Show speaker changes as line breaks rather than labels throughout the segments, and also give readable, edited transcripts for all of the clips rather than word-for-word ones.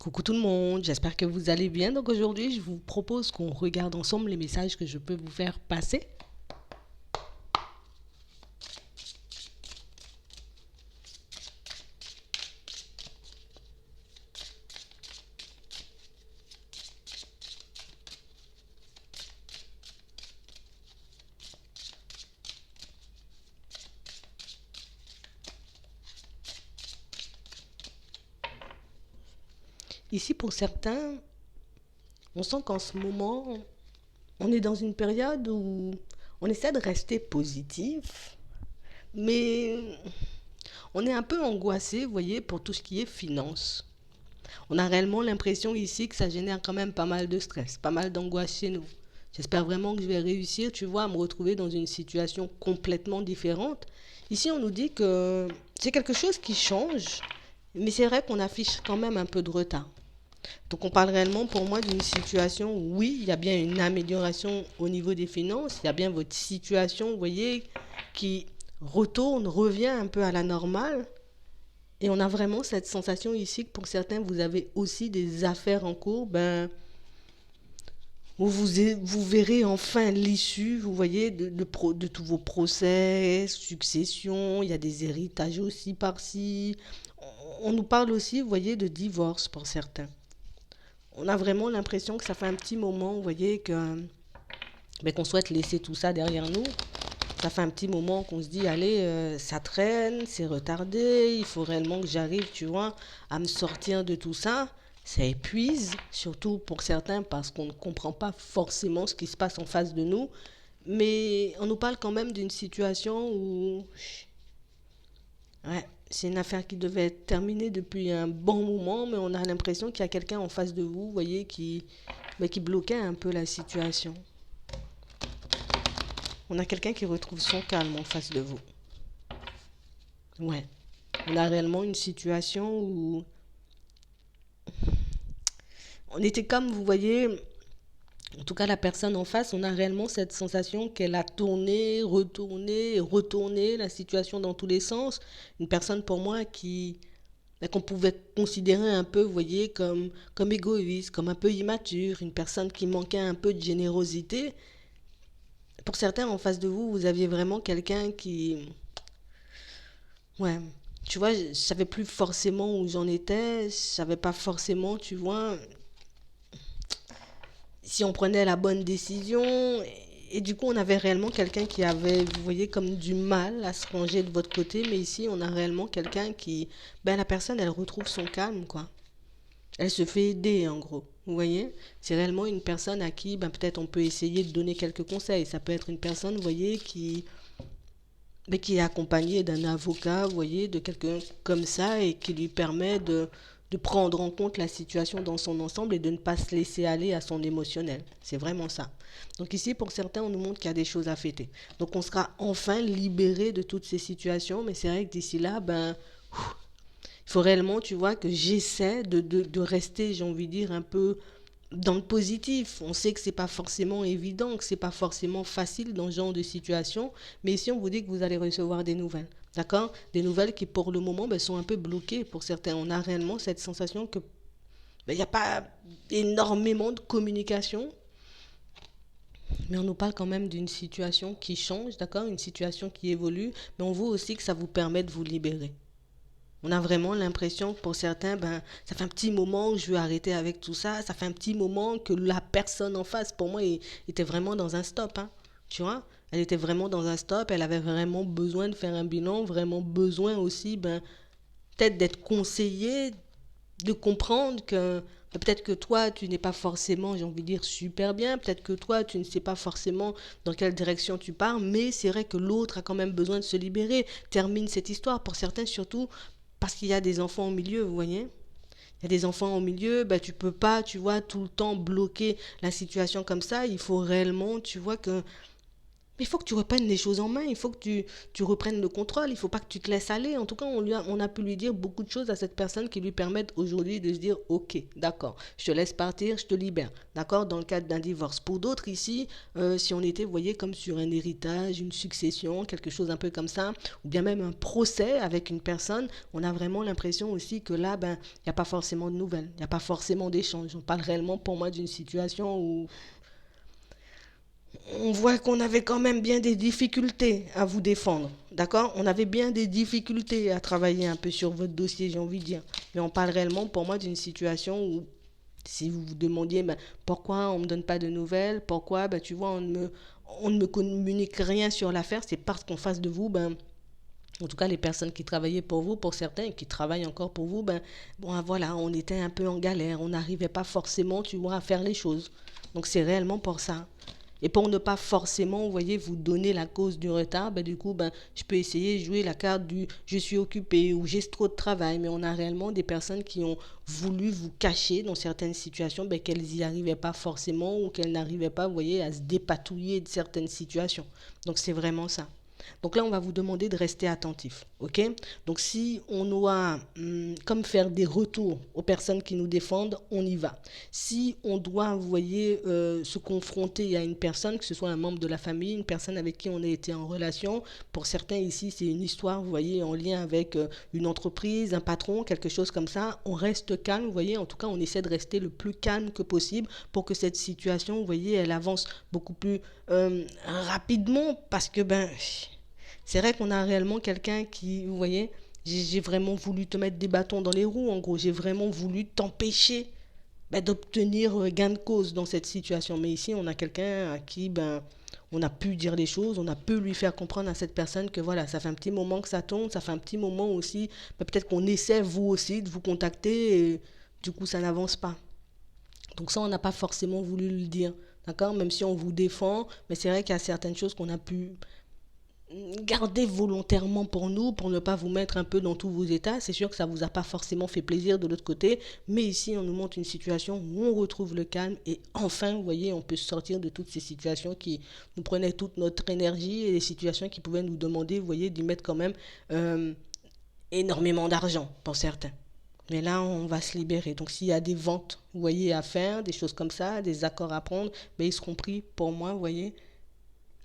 Coucou tout le monde, j'espère que vous allez bien. Donc aujourd'hui, je vous propose qu'on regarde ensemble les messages que je peux vous faire passer. Ici, pour certains, on sent qu'en ce moment, on est dans une période où on essaie de rester positif, mais on est un peu angoissé, vous voyez, pour tout ce qui est finance. On a réellement l'impression ici que ça génère quand même pas mal de stress, pas mal d'angoisse chez nous. J'espère vraiment que je vais réussir, tu vois, à me retrouver dans une situation complètement différente. Ici, on nous dit que c'est quelque chose qui change, mais c'est vrai qu'on affiche quand même un peu de retard. Donc on parle réellement pour moi d'une situation où oui, il y a bien une amélioration au niveau des finances, il y a bien votre situation, vous voyez, qui revient un peu à la normale. Et on a vraiment cette sensation ici que pour certains, vous avez aussi des affaires en cours, où vous verrez enfin l'issue, vous voyez, de tous vos procès, succession, il y a des héritages aussi par-ci. On nous parle aussi, vous voyez, de divorce pour certains. On a vraiment l'impression que ça fait un petit moment, vous voyez, qu'on souhaite laisser tout ça derrière nous. Ça fait un petit moment qu'on se dit, allez, ça traîne, c'est retardé, il faut réellement que j'arrive, tu vois, à me sortir de tout ça. Ça épuise, surtout pour certains, parce qu'on ne comprend pas forcément ce qui se passe en face de nous. Mais on nous parle quand même d'une situation où, ouais, c'est une affaire qui devait être terminée depuis un bon moment, mais on a l'impression qu'il y a quelqu'un en face de vous, vous voyez, qui bloquait un peu la situation. On a quelqu'un qui retrouve son calme en face de vous. Ouais. On a réellement une situation où on était comme, vous voyez, en tout cas la personne en face, on a réellement cette sensation qu'elle a tourné, retourné, retourné la situation dans tous les sens. Une personne pour moi qu'on pouvait considérer un peu, vous voyez, comme égoïste, comme un peu immature, une personne qui manquait un peu de générosité. Pour certains, en face de vous, vous aviez vraiment quelqu'un ouais, tu vois, je savais plus forcément où j'en étais, je savais pas forcément, tu vois, si on prenait la bonne décision. Et du coup, on avait réellement quelqu'un qui avait, vous voyez, comme du mal à se ranger de votre côté. Mais ici, on a réellement quelqu'un la personne, elle retrouve son calme, quoi. Elle se fait aider, en gros. Vous voyez, c'est réellement une personne à qui, peut-être on peut essayer de donner quelques conseils. Ça peut être une personne, vous voyez, qui est accompagné d'un avocat, vous voyez, de quelqu'un comme ça, et qui lui permet de prendre en compte la situation dans son ensemble et de ne pas se laisser aller à son émotionnel. C'est vraiment ça. Donc ici, pour certains, on nous montre qu'il y a des choses à fêter. Donc on sera enfin libéré de toutes ces situations, mais c'est vrai que d'ici là, il faut réellement, tu vois, que j'essaie de rester, j'ai envie de dire, un peu dans le positif. On sait que c'est pas forcément évident, que c'est pas forcément facile dans ce genre de situation, mais ici on vous dit que vous allez recevoir des nouvelles. D'accord? Des nouvelles qui pour le moment sont un peu bloquées pour certains. On a réellement cette sensation que il n'y a pas énormément de communication, mais on nous parle quand même d'une situation qui change, d'accord? Une situation qui évolue, mais on veut aussi que ça vous permette de vous libérer. On a vraiment l'impression que pour certains, ça fait un petit moment que je veux arrêter avec tout ça. Ça fait un petit moment que la personne en face, pour moi, était vraiment dans un stop. Hein. Tu vois? Elle était vraiment dans un stop. Elle avait vraiment besoin de faire un bilan, vraiment besoin aussi, peut-être d'être conseillée, de comprendre que peut-être que toi, tu n'es pas forcément, j'ai envie de dire, super bien. Peut-être que toi, tu ne sais pas forcément dans quelle direction tu pars. Mais c'est vrai que l'autre a quand même besoin de se libérer. Termine cette histoire. Pour certains, surtout, parce qu'il y a des enfants au milieu, vous voyez. Il y a des enfants au milieu, tu peux pas, tu vois, tout le temps bloquer la situation comme ça. Il faut réellement, tu vois, que Mais il faut que tu reprennes les choses en main, il faut que tu reprennes le contrôle, il ne faut pas que tu te laisses aller. En tout cas, on a pu lui dire beaucoup de choses à cette personne qui lui permettent aujourd'hui de se dire, ok, d'accord, je te laisse partir, je te libère. D'accord, dans le cadre d'un divorce. Pour d'autres ici, si on était, vous voyez, comme sur un héritage, une succession, quelque chose un peu comme ça, ou bien même un procès avec une personne, on a vraiment l'impression aussi que là, ben, il n'y a pas forcément de nouvelles, il n'y a pas forcément d'échange. On parle réellement pour moi d'une situation où on voit qu'on avait quand même bien des difficultés à vous défendre. D'accord. On avait bien des difficultés à travailler un peu sur votre dossier, j'ai envie de dire. Mais on parle réellement pour moi d'une situation où si vous vous demandiez ben, pourquoi on ne me donne pas de nouvelles, pourquoi ben, tu vois, on ne me communique rien sur l'affaire, c'est parce qu'en face de vous, ben, en tout cas les personnes qui travaillaient pour vous, pour certains, et qui travaillent encore pour vous, ben, bon, voilà, on était un peu en galère, on n'arrivait pas forcément, tu vois, à faire les choses. Donc c'est réellement pour ça. Et pour ne pas forcément, vous voyez, vous donner la cause du retard, ben, du coup, ben, je peux essayer de jouer la carte du je suis occupé ou j'ai trop de travail. Mais on a réellement des personnes qui ont voulu vous cacher dans certaines situations ben, qu'elles n'y arrivaient pas forcément ou qu'elles n'arrivaient pas, vous voyez, à se dépatouiller de certaines situations. Donc c'est vraiment ça. Donc là, on va vous demander de rester attentif, ok? Donc si on doit, comme faire des retours aux personnes qui nous défendent, on y va. Si on doit, vous voyez, se confronter à une personne, que ce soit un membre de la famille, une personne avec qui on a été en relation, pour certains ici, c'est une histoire, vous voyez, en lien avec une entreprise, un patron, quelque chose comme ça, on reste calme, vous voyez, en tout cas, on essaie de rester le plus calme que possible pour que cette situation, vous voyez, elle avance beaucoup plus rapidement parce que, ben, c'est vrai qu'on a réellement quelqu'un qui, vous voyez, j'ai vraiment voulu te mettre des bâtons dans les roues, en gros. J'ai vraiment voulu t'empêcher ben, d'obtenir gain de cause dans cette situation. Mais ici, on a quelqu'un à qui, ben, on a pu dire les choses, on a pu lui faire comprendre à cette personne que voilà, ça fait un petit moment que ça tombe, ça fait un petit moment aussi, ben, peut-être qu'on essaie, vous aussi, de vous contacter, et du coup, ça n'avance pas. Donc ça, on n'a pas forcément voulu le dire, d'accord? Même si on vous défend, mais c'est vrai qu'il y a certaines choses qu'on a pu gardez volontairement pour nous, pour ne pas vous mettre un peu dans tous vos états. C'est sûr que ça ne vous a pas forcément fait plaisir de l'autre côté, mais ici, on nous montre une situation où on retrouve le calme et enfin, vous voyez, on peut sortir de toutes ces situations qui nous prenaient toute notre énergie et des situations qui pouvaient nous demander, vous voyez, d'y mettre quand même euh, énormément d'argent pour certains. Mais là, on va se libérer. Donc, s'il y a des ventes, vous voyez, à faire, des choses comme ça, des accords à prendre, mais ils seront pris, pour moi, vous voyez,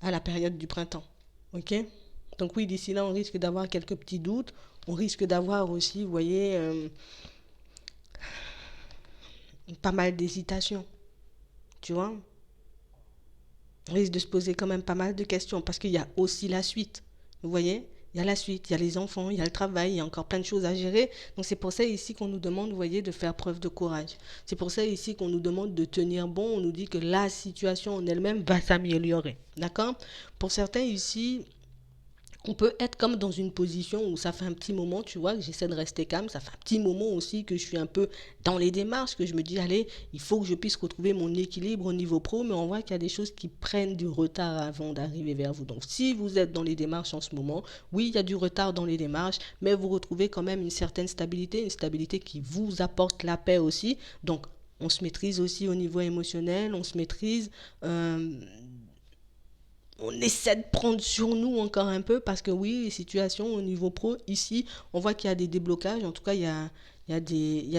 à la période du printemps. Ok. Donc oui, d'ici là, on risque d'avoir quelques petits doutes. On risque d'avoir aussi, vous voyez, pas mal d'hésitations. Tu vois. On risque de se poser quand même pas mal de questions parce qu'il y a aussi la suite. Vous voyez. Il y a la suite, il y a les enfants, il y a le travail, il y a encore plein de choses à gérer. Donc c'est pour ça ici qu'on nous demande, vous voyez, de faire preuve de courage. C'est pour ça ici qu'on nous demande de tenir bon. On nous dit que la situation en elle-même va s'améliorer. D'accord. Pour certains ici, on peut être comme dans une position où ça fait un petit moment, tu vois, que j'essaie de rester calme. Ça fait un petit moment aussi que je suis un peu dans les démarches, que je me dis, allez, il faut que je puisse retrouver mon équilibre au niveau pro, mais on voit qu'il y a des choses qui prennent du retard avant d'arriver vers vous. Donc, si vous êtes dans les démarches en ce moment, oui, il y a du retard dans les démarches, mais vous retrouvez quand même une certaine stabilité, une stabilité qui vous apporte la paix aussi. Donc, on se maîtrise aussi au niveau émotionnel, on se maîtrise on essaie de prendre sur nous encore un peu parce que oui, les situations au niveau pro, ici, on voit qu'il y a des déblocages. En tout cas, il y a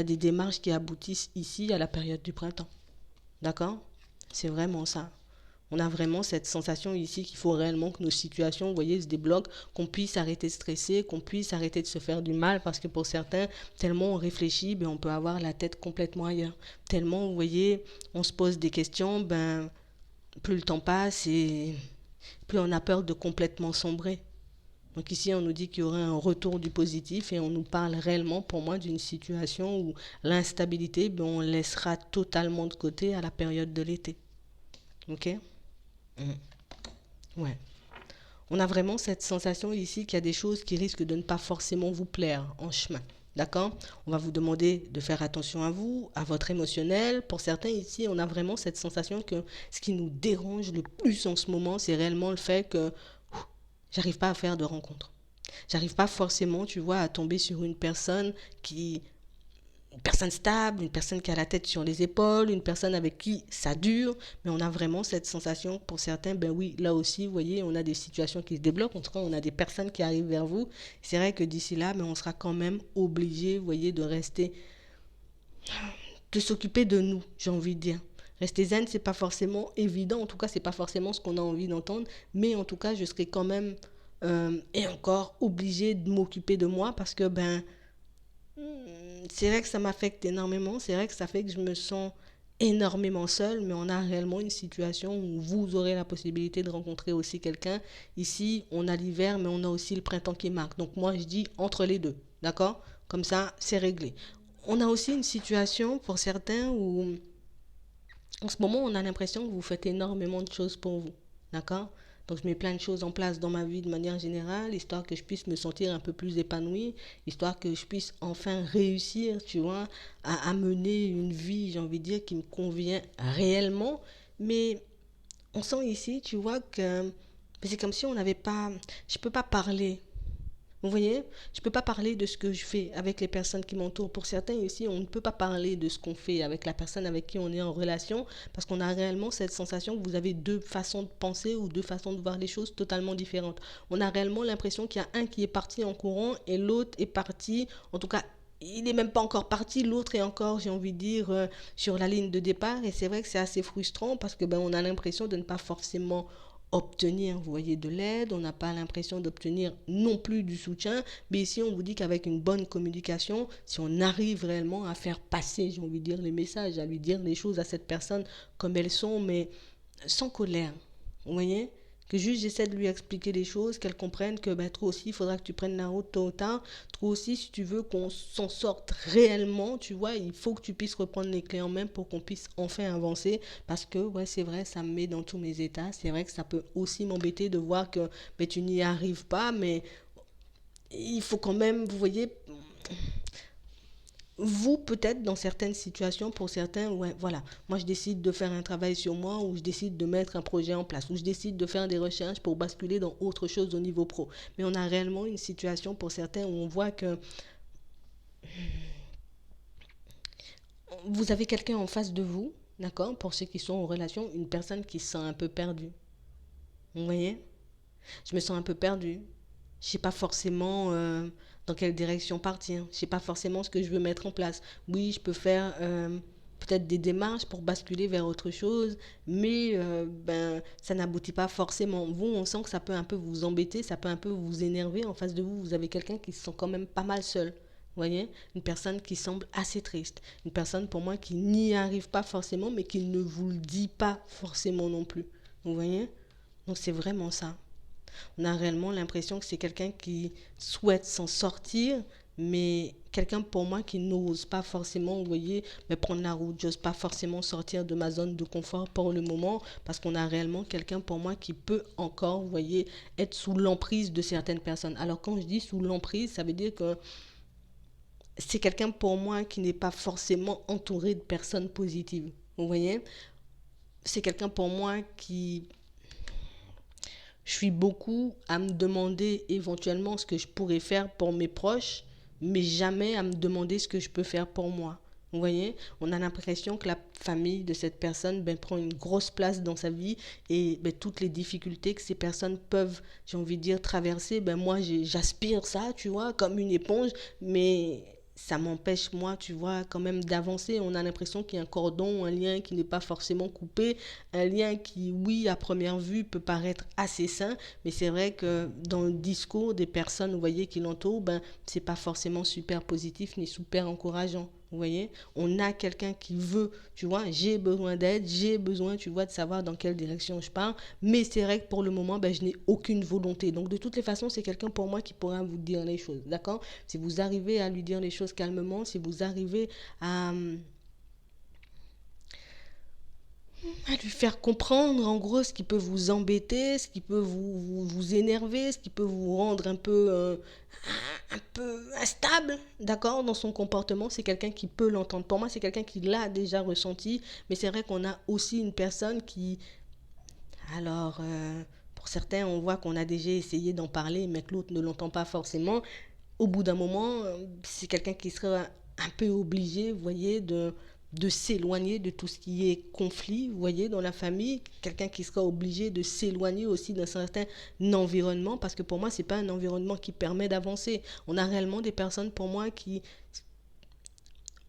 des démarches qui aboutissent ici à la période du printemps. D'accord. C'est vraiment ça. On a vraiment cette sensation ici qu'il faut réellement que nos situations, vous voyez, se débloquent, qu'on puisse arrêter de stresser, qu'on puisse arrêter de se faire du mal parce que pour certains, tellement on réfléchit, ben, on peut avoir la tête complètement ailleurs. Tellement, vous voyez, on se pose des questions, ben, plus le temps passe et plus on a peur de complètement sombrer. Donc ici, on nous dit qu'il y aurait un retour du positif et on nous parle réellement, pour moi, d'une situation où l'instabilité, ben, on laissera totalement de côté à la période de l'été. Ok. Ouais. On a vraiment cette sensation ici qu'il y a des choses qui risquent de ne pas forcément vous plaire en chemin. D'accord. On va vous demander de faire attention à vous, à votre émotionnel. Pour certains ici, on a vraiment cette sensation que ce qui nous dérange le plus en ce moment, c'est réellement le fait que j'arrive pas à faire de rencontres. J'arrive pas forcément, tu vois, à tomber sur une personne qui une personne stable, une personne qui a la tête sur les épaules, une personne avec qui ça dure, mais on a vraiment cette sensation pour certains, ben oui, là aussi, vous voyez, on a des situations qui se débloquent, en tout cas, on a des personnes qui arrivent vers vous. C'est vrai que d'ici là, mais on sera quand même obligé, vous voyez, de rester, de s'occuper de nous, j'ai envie de dire. Rester zen, c'est pas forcément évident, en tout cas, c'est pas forcément ce qu'on a envie d'entendre, mais en tout cas, je serai quand même, et encore, obligé de m'occuper de moi parce que, ben, c'est vrai que ça m'affecte énormément. C'est vrai que ça fait que je me sens énormément seule, mais on a réellement une situation où vous aurez la possibilité de rencontrer aussi quelqu'un. Ici, on a l'hiver, mais on a aussi le printemps qui marque. Donc moi, je dis entre les deux, d'accord? Comme ça, c'est réglé. On a aussi une situation pour certains où en ce moment, on a l'impression que vous faites énormément de choses pour vous. D'accord? Donc, je mets plein de choses en place dans ma vie de manière générale, histoire que je puisse me sentir un peu plus épanouie, histoire que je puisse enfin réussir, tu vois, à mener une vie, j'ai envie de dire, qui me convient réellement. Mais on sent ici, tu vois, que c'est comme si on n'avait pas. Je ne peux pas parler. Vous voyez, je ne peux pas parler de ce que je fais avec les personnes qui m'entourent. Pour certains ici, on ne peut pas parler de ce qu'on fait avec la personne avec qui on est en relation parce qu'on a réellement cette sensation que vous avez deux façons de penser ou deux façons de voir les choses totalement différentes. On a réellement l'impression qu'il y a un qui est parti en courant et l'autre est parti, en tout cas, il n'est même pas encore parti, l'autre est encore, j'ai envie de dire, sur la ligne de départ. Et c'est vrai que c'est assez frustrant parce que ben, on a l'impression de ne pas forcément obtenir, vous voyez, de l'aide, on n'a pas l'impression d'obtenir non plus du soutien, mais ici on vous dit qu'avec une bonne communication, si on arrive réellement à faire passer, j'ai envie de dire, les messages, à lui dire les choses à cette personne comme elles sont, mais sans colère, vous voyez, que juste j'essaie de lui expliquer les choses, qu'elle comprenne que ben, toi aussi, il faudra que tu prennes la route tôt ou tard. Toi aussi, si tu veux qu'on s'en sorte réellement, tu vois, il faut que tu puisses reprendre les clés en main pour qu'on puisse enfin avancer. Parce que, ouais, c'est vrai, ça me met dans tous mes états. C'est vrai que ça peut aussi m'embêter de voir que ben, tu n'y arrives pas, mais il faut quand même, vous voyez, vous peut-être dans certaines situations pour certains ouais voilà moi je décide de faire un travail sur moi ou je décide de mettre un projet en place ou je décide de faire des recherches pour basculer dans autre chose au niveau pro, mais on a réellement une situation pour certains où on voit que vous avez quelqu'un en face de vous, d'accord, pour ceux qui sont en relation, une personne qui se sent un peu perdue, vous voyez, je me sens un peu perdue, je sais pas forcément dans quelle direction partir. Je sais pas forcément ce que je veux mettre en place. Oui, je peux faire peut-être des démarches pour basculer vers autre chose, mais ben ça n'aboutit pas forcément. Vous, on sent que ça peut un peu vous embêter, ça peut un peu vous énerver. En face de vous, vous avez quelqu'un qui se sent quand même pas mal seul. Vous voyez, une personne qui semble assez triste, une personne pour moi qui n'y arrive pas forcément, mais qui ne vous le dit pas forcément non plus. Vous voyez, donc c'est vraiment ça. On a réellement l'impression que c'est quelqu'un qui souhaite s'en sortir, mais quelqu'un pour moi qui n'ose pas forcément, vous voyez, me prendre la route. J'ose pas forcément sortir de ma zone de confort pour le moment, parce qu'on a réellement quelqu'un pour moi qui peut encore, vous voyez, être sous l'emprise de certaines personnes. Alors quand je dis sous l'emprise, ça veut dire que c'est quelqu'un pour moi qui n'est pas forcément entouré de personnes positives. Vous voyez, c'est quelqu'un pour moi qui je suis beaucoup à me demander éventuellement ce que je pourrais faire pour mes proches, mais jamais à me demander ce que je peux faire pour moi. Vous voyez, on a l'impression que la famille de cette personne ben, prend une grosse place dans sa vie et ben, toutes les difficultés que ces personnes peuvent, j'ai envie de dire, traverser, ben, moi j'aspire ça, tu vois, comme une éponge, mais ça m'empêche, moi, tu vois, quand même d'avancer. On a l'impression qu'il y a un cordon, un lien qui n'est pas forcément coupé, un lien qui, oui, à première vue, peut paraître assez sain, mais c'est vrai que dans le discours des personnes, vous voyez, qui l'entourent, ben, c'est pas forcément super positif ni super encourageant. Vous voyez, on a quelqu'un qui veut, tu vois, j'ai besoin d'aide, j'ai besoin, tu vois, de savoir dans quelle direction je pars, mais c'est vrai que pour le moment, ben, je n'ai aucune volonté. Donc, de toutes les façons, c'est quelqu'un pour moi qui pourra vous dire les choses, d'accord? Si vous arrivez à lui dire les choses calmement, si vous arrivez à lui faire comprendre en gros ce qui peut vous embêter, ce qui peut vous énerver, ce qui peut vous rendre un peu instable, d'accord, dans son comportement, c'est quelqu'un qui peut l'entendre. Pour moi, c'est quelqu'un qui l'a déjà ressenti, mais c'est vrai qu'on a aussi une personne qui, alors, pour certains, on voit qu'on a déjà essayé d'en parler, mais que l'autre ne l'entend pas forcément. Au bout d'un moment, c'est quelqu'un qui sera un peu obligé, vous voyez, de s'éloigner de tout ce qui est conflit, vous voyez, dans la famille, quelqu'un qui sera obligé de s'éloigner aussi d'un certain environnement, parce que pour moi, c'est pas un environnement qui permet d'avancer. On a réellement des personnes, pour moi, qui,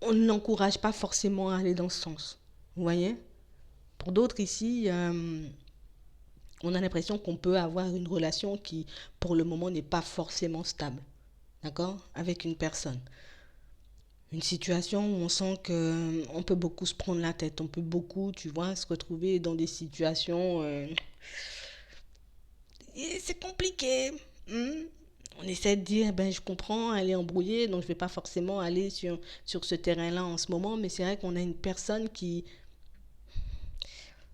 on ne l'encourage pas forcément à aller dans ce sens, vous voyez. Pour d'autres ici, on a l'impression qu'on peut avoir une relation qui, pour le moment, n'est pas forcément stable, d'accord, avec une personne. Une situation où on sent que on peut beaucoup se prendre la tête, on peut beaucoup, tu vois, se retrouver dans des situations et c'est compliqué. Hmm. On essaie de dire, ben je comprends, elle est embrouillée, donc je vais pas forcément aller sur ce terrain-là en ce moment, mais c'est vrai qu'on a une personne qui,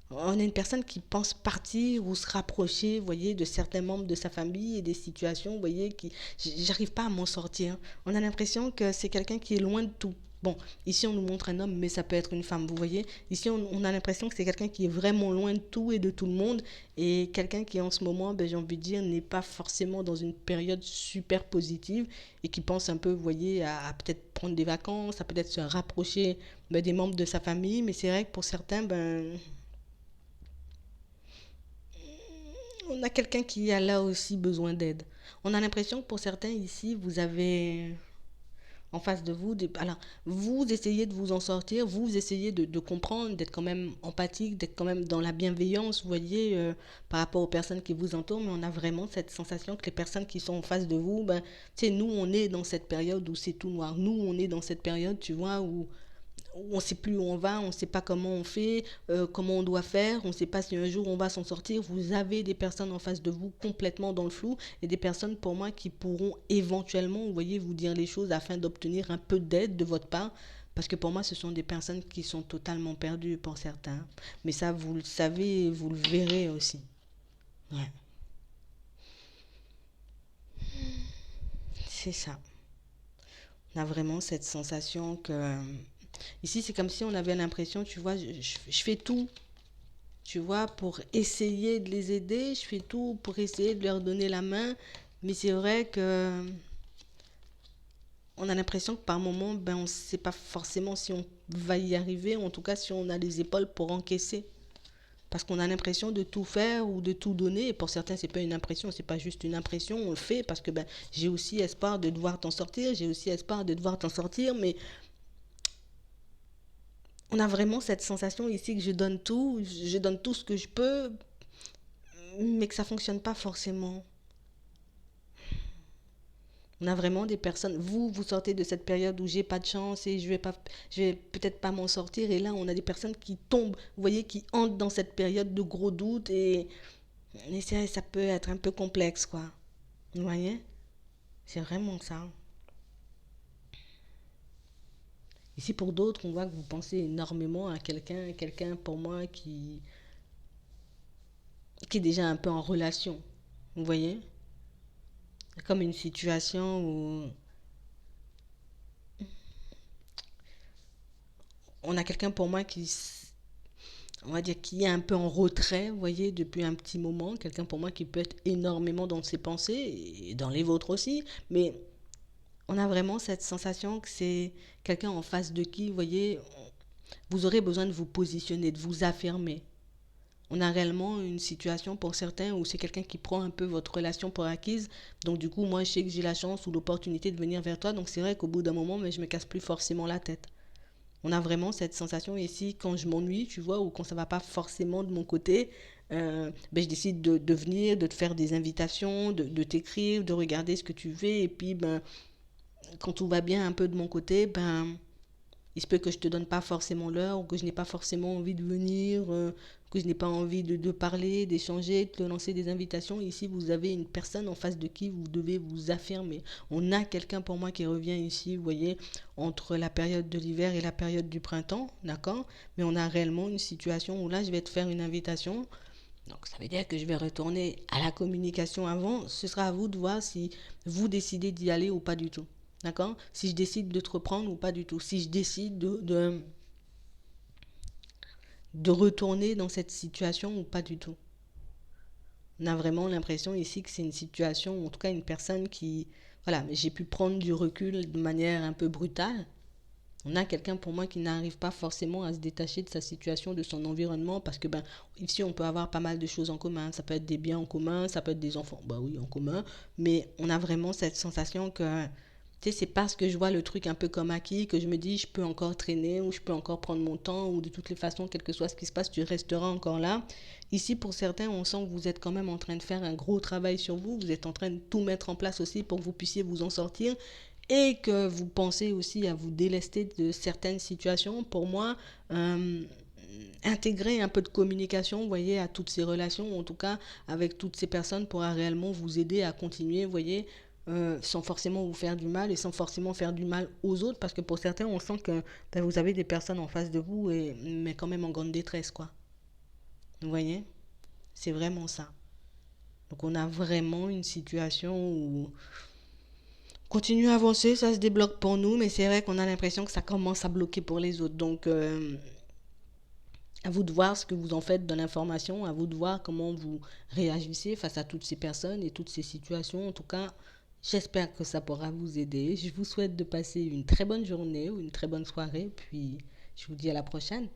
on a une personne qui pense partir ou se rapprocher, vous voyez, de certains membres de sa famille et des situations, vous voyez, qui, j'arrive pas à m'en sortir. On a l'impression que c'est quelqu'un qui est loin de tout. Bon, ici on nous montre un homme, mais ça peut être une femme, vous voyez. Ici on a l'impression que c'est quelqu'un qui est vraiment loin de tout et de tout le monde. Et quelqu'un qui en ce moment, ben, j'ai envie de dire, n'est pas forcément dans une période super positive et qui pense un peu, vous voyez, à peut-être prendre des vacances, à peut-être se rapprocher ben, des membres de sa famille. Mais c'est vrai que pour certains, ben, on a quelqu'un qui a là aussi besoin d'aide. On a l'impression que pour certains ici, vous avez en face de vous, alors vous essayez de vous en sortir, vous essayez de comprendre, d'être quand même empathique, d'être quand même dans la bienveillance, vous voyez, par rapport aux personnes qui vous entourent, mais on a vraiment cette sensation que les personnes qui sont en face de vous, ben, tu sais, nous, on est dans cette période où c'est tout noir. Nous, on est dans cette période, tu vois, où on ne sait plus où on va, on ne sait pas comment on fait, comment on doit faire, on ne sait pas si un jour on va s'en sortir. Vous avez des personnes en face de vous complètement dans le flou et des personnes pour moi qui pourront éventuellement, vous voyez, vous dire les choses afin d'obtenir un peu d'aide de votre part. Parce que pour moi, ce sont des personnes qui sont totalement perdues pour certains. Mais ça, vous le savez, vous le verrez aussi. Ouais, c'est ça. On a vraiment cette sensation que... Ici, c'est comme si on avait l'impression, tu vois, je fais tout, tu vois, pour essayer de les aider, je fais tout pour essayer de leur donner la main, mais c'est vrai que on a l'impression que par moment, ben, on ne sait pas forcément si on va y arriver, en tout cas si on a les épaules pour encaisser. Parce qu'on a l'impression de tout faire ou de tout donner. Et pour certains, c'est pas une impression, c'est pas juste une impression, on le fait parce que ben, j'ai aussi espoir de devoir t'en sortir, j'ai aussi espoir de devoir t'en sortir, mais on a vraiment cette sensation ici que je donne tout ce que je peux, mais que ça fonctionne pas forcément. On a vraiment des personnes. Vous sortez de cette période où j'ai pas de chance et je vais peut-être pas m'en sortir. Et là, on a des personnes qui tombent, vous voyez, qui entrent dans cette période de gros doutes et ça peut être un peu complexe, quoi. Vous voyez? C'est vraiment ça. Ici, pour d'autres, on voit que vous pensez énormément à quelqu'un pour moi qui est déjà un peu en relation. Vous voyez? Comme une situation où on a quelqu'un pour moi qui, on va dire, qui est un peu en retrait, vous voyez, depuis un petit moment. Quelqu'un pour moi qui peut être énormément dans ses pensées et dans les vôtres aussi. Mais on a vraiment cette sensation que c'est quelqu'un en face de qui, vous voyez, vous aurez besoin de vous positionner, de vous affirmer. On a réellement une situation pour certains où c'est quelqu'un qui prend un peu votre relation pour acquise. Donc du coup, moi, je sais que j'ai la chance ou l'opportunité de venir vers toi. Donc c'est vrai qu'au bout d'un moment, mais je me casse plus forcément la tête. On a vraiment cette sensation ici quand je m'ennuie, tu vois, ou quand ça va pas forcément de mon côté. Ben, je décide de venir, de te faire des invitations, de t'écrire, de regarder ce que tu fais. Et puis, ben, quand tout va bien un peu de mon côté, ben, il se peut que je te donne pas forcément l'heure ou que je n'ai pas forcément envie de venir, que je n'ai pas envie de parler, d'échanger, de te lancer des invitations. Ici, vous avez une personne en face de qui vous devez vous affirmer. On a quelqu'un pour moi qui revient ici, vous voyez, entre la période de l'hiver et la période du printemps, d'accord. Mais on a réellement une situation où là, je vais te faire une invitation. Donc ça veut dire que je vais retourner à la communication avant. Ce sera à vous de voir si vous décidez d'y aller ou pas du tout. D'accord? Si je décide de te reprendre ou pas du tout. Si je décide de retourner dans cette situation ou pas du tout. On a vraiment l'impression ici que c'est une situation, ou en tout cas une personne qui... Voilà, j'ai pu prendre du recul de manière un peu brutale. On a quelqu'un pour moi qui n'arrive pas forcément à se détacher de sa situation, de son environnement, parce que ici on peut avoir pas mal de choses en commun. Ça peut être des biens en commun, ça peut être des enfants, bah oui, en commun, mais on a vraiment cette sensation que, tu sais, c'est parce que je vois le truc un peu comme acquis que je me dis je peux encore traîner ou je peux encore prendre mon temps ou de toutes les façons, quel que soit ce qui se passe, tu resteras encore là. Ici, pour certains, on sent que vous êtes quand même en train de faire un gros travail sur vous. Vous êtes en train de tout mettre en place aussi pour que vous puissiez vous en sortir et que vous pensez aussi à vous délester de certaines situations. Pour moi, intégrer un peu de communication, vous voyez, à toutes ces relations, en tout cas avec toutes ces personnes, pourra réellement vous aider à continuer, vous voyez, sans forcément vous faire du mal et sans forcément faire du mal aux autres, parce que pour certains, on sent que vous avez des personnes en face de vous, mais quand même en grande détresse, quoi. Vous voyez, c'est vraiment ça. Donc on a vraiment une situation où continue à avancer, ça se débloque pour nous, mais c'est vrai qu'on a l'impression que ça commence à bloquer pour les autres. Donc à vous de voir ce que vous en faites de l'information, à vous de voir comment vous réagissez face à toutes ces personnes et toutes ces situations. En tout cas, j'espère que ça pourra vous aider. Je vous souhaite de passer une très bonne journée ou une très bonne soirée, puis je vous dis à la prochaine.